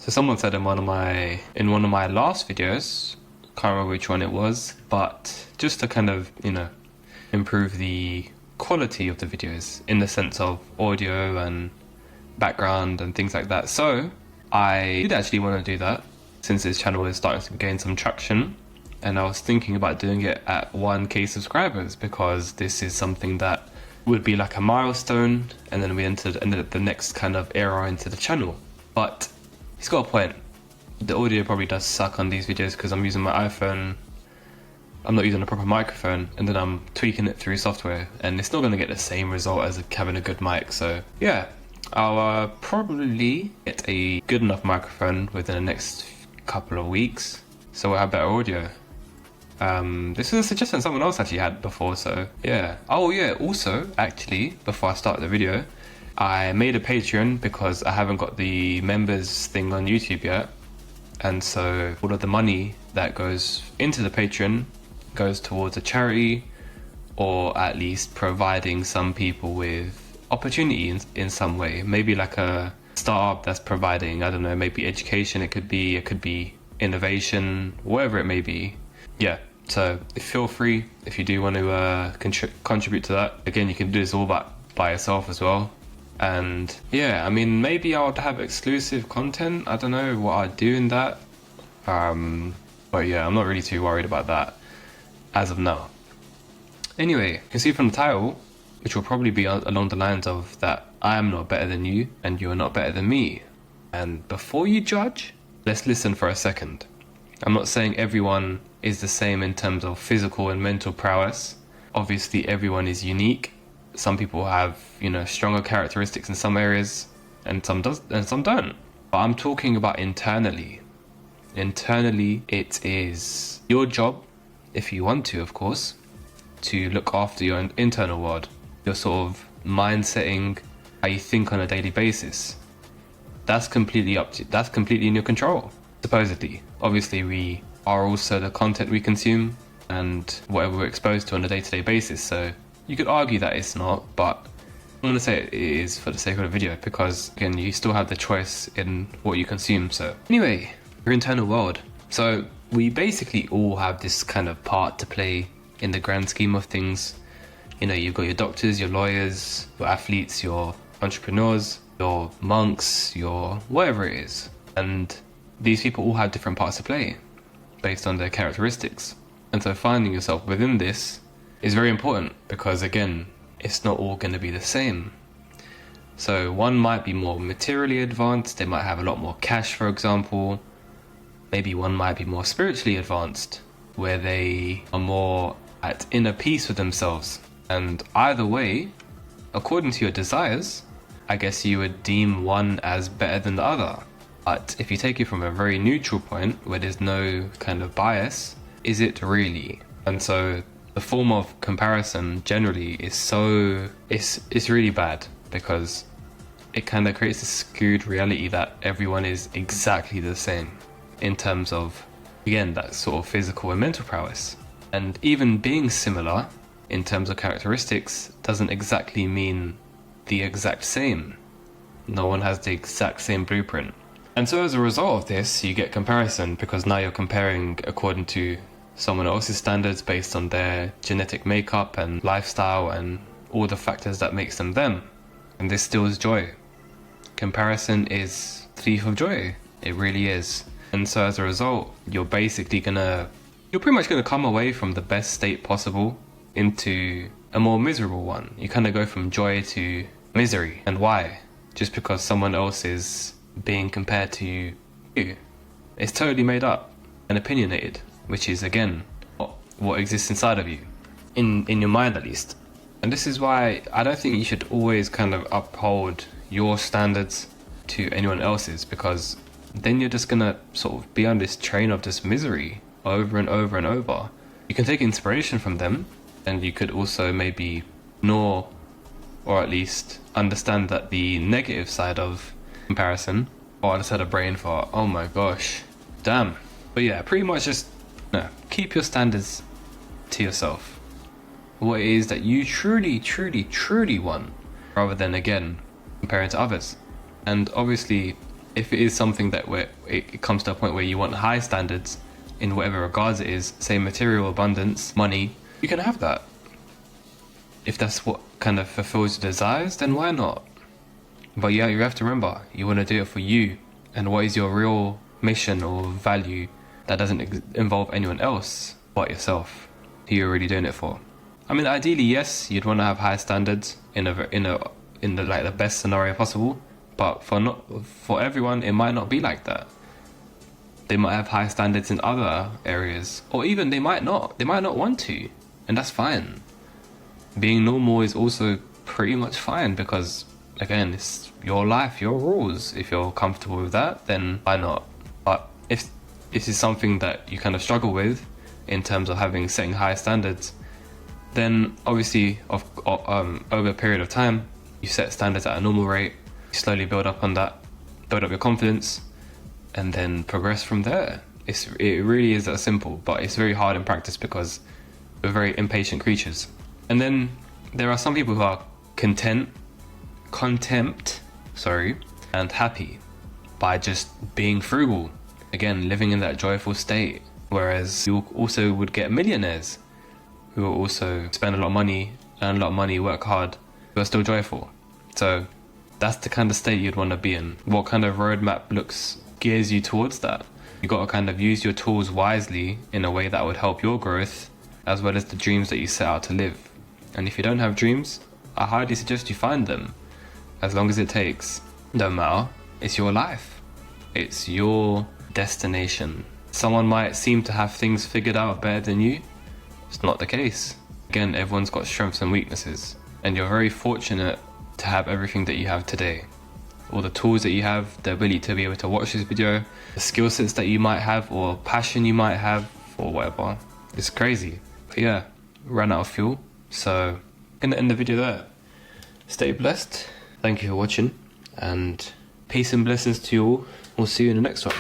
So someone said in one of my last videos, can't remember which one it was, but just to kind of, improve the quality of the videos in the sense of audio and background and things like that. So I did actually want to do that since this channel is starting to gain some traction, and I was thinking about doing it at 1K subscribers because this is something that would be like a milestone, and then we entered the next kind of era into the channel. But he's got a point. The audio probably does suck on these videos because I'm using my iPhone. I'm not using a proper microphone, and then I'm tweaking it through software, and it's not going to get the same result as having a good mic. So yeah, I'll probably get a good enough microphone within the next couple of weeks, so we'll have better audio. This is a suggestion someone else actually had before, so yeah. Oh yeah, also, actually, before I start the video, I made a Patreon because I haven't got the members thing on YouTube yet, and so all of the money that goes into the Patreon goes towards a charity, or at least providing some people with opportunity in some way. Maybe like a startup that's providing, I don't know, maybe education, it could be innovation, whatever it may be. Yeah, so feel free if you do want to contribute to that. Again, you can do this all by yourself as well. And yeah, I mean, maybe I would have exclusive content. I don't know what I'd do in that. But yeah, I'm not really too worried about that as of now. Anyway, you can see from the title, which will probably be along the lines of that I am not better than you and you are not better than me. And before you judge, let's listen for a second. I'm not saying everyone is the same in terms of physical and mental prowess. Obviously, everyone is unique. Some people have, stronger characteristics in some areas, and some don't. But I'm talking about internally. Internally, it is your job, if you want to, of course, to look after your internal world, your sort of mindsetting, how you think on a daily basis. That's completely in your control, supposedly. Obviously, we are also the content we consume and whatever we're exposed to on a day-to-day basis. So you could argue that it's not, but I'm going to say it is for the sake of the video, because again, you still have the choice in what you consume. So anyway, your internal world. So we basically all have this kind of part to play in the grand scheme of things. You've got your doctors, your lawyers, your athletes, your entrepreneurs, your monks, your whatever it is. And these people all have different parts to play based on their characteristics. And so finding yourself within this is very important, because again, it's not all going to be the same. So one might be more materially advanced, they might have a lot more cash, for example. Maybe one might be more spiritually advanced, where they are more at inner peace with themselves. And either way, according to your desires, I guess you would deem one as better than the other. But if you take it from a very neutral point, where there's no kind of bias, is it really? And so the form of comparison generally is it's really bad, because it kind of creates a skewed reality that everyone is exactly the same in terms of, again, that sort of physical and mental prowess. And even being similar in terms of characteristics doesn't exactly mean the exact same. No one has the exact same blueprint. And so as a result of this, you get comparison, because now you're comparing according to someone else's standards based on their genetic makeup and lifestyle and all the factors that makes them them. And this steals joy. Comparison is the thief of joy. It really is. And so as a result, you're pretty much gonna come away from the best state possible into a more miserable one. You kind of go from joy to misery. And why? Just because someone else is being compared to you. It's totally made up and opinionated, which is again what exists inside of you, in your mind at least. And this is why I don't think you should always kind of uphold your standards to anyone else's, because then you're just gonna sort of be on this train of this misery over and over and over. You can take inspiration from them, and you could also maybe ignore, or at least understand that the negative side of comparison. Oh, I just had a brain fart. Oh my gosh. Damn. But yeah, pretty much just keep your standards to yourself. What it is that you truly want, rather than again comparing to others. And obviously if it is something that where it comes to a point where you want high standards in whatever regards it is, say material abundance, money, you can have that. If that's what kind of fulfills your desires, then why not? But yeah, you have to remember, you want to do it for you, and what is your real mission or value that doesn't involve anyone else but yourself, who you're already doing it for. I mean, ideally, yes, you'd want to have high standards in the like the best scenario possible, but for everyone, it might not be like that. They might have high standards in other areas, or even they might not want to, and that's fine. Being normal is also pretty much fine, because again, it's your life, your rules. If you're comfortable with that, then why not? But if this is something that you kind of struggle with in terms of setting high standards, then obviously over a period of time, you set standards at a normal rate, you slowly build up on that, build up your confidence, and then progress from there. It really is that simple, but it's very hard in practice because we're very impatient creatures. And then there are some people who are content, and happy by just being frugal. Again, living in that joyful state. Whereas you also would get millionaires who will also spend a lot of money, earn a lot of money, work hard, who are still joyful. So that's the kind of state you'd want to be in. What kind of roadmap gears you towards that? You got to kind of use your tools wisely in a way that would help your growth, as well as the dreams that you set out to live. And if you don't have dreams, I highly suggest you find them. As long as it takes. No matter. It's your life. It's your destination. Someone might seem to have things figured out better than you. It's not the case. Again, everyone's got strengths and weaknesses. And you're very fortunate to have everything that you have today. All the tools that you have, the ability to be able to watch this video, the skill sets that you might have, or passion you might have, or whatever. It's crazy. But yeah, ran out of fuel. So, I'm gonna end the video there. Stay blessed. Thank you for watching, and peace and blessings to you all. We'll see you in the next one.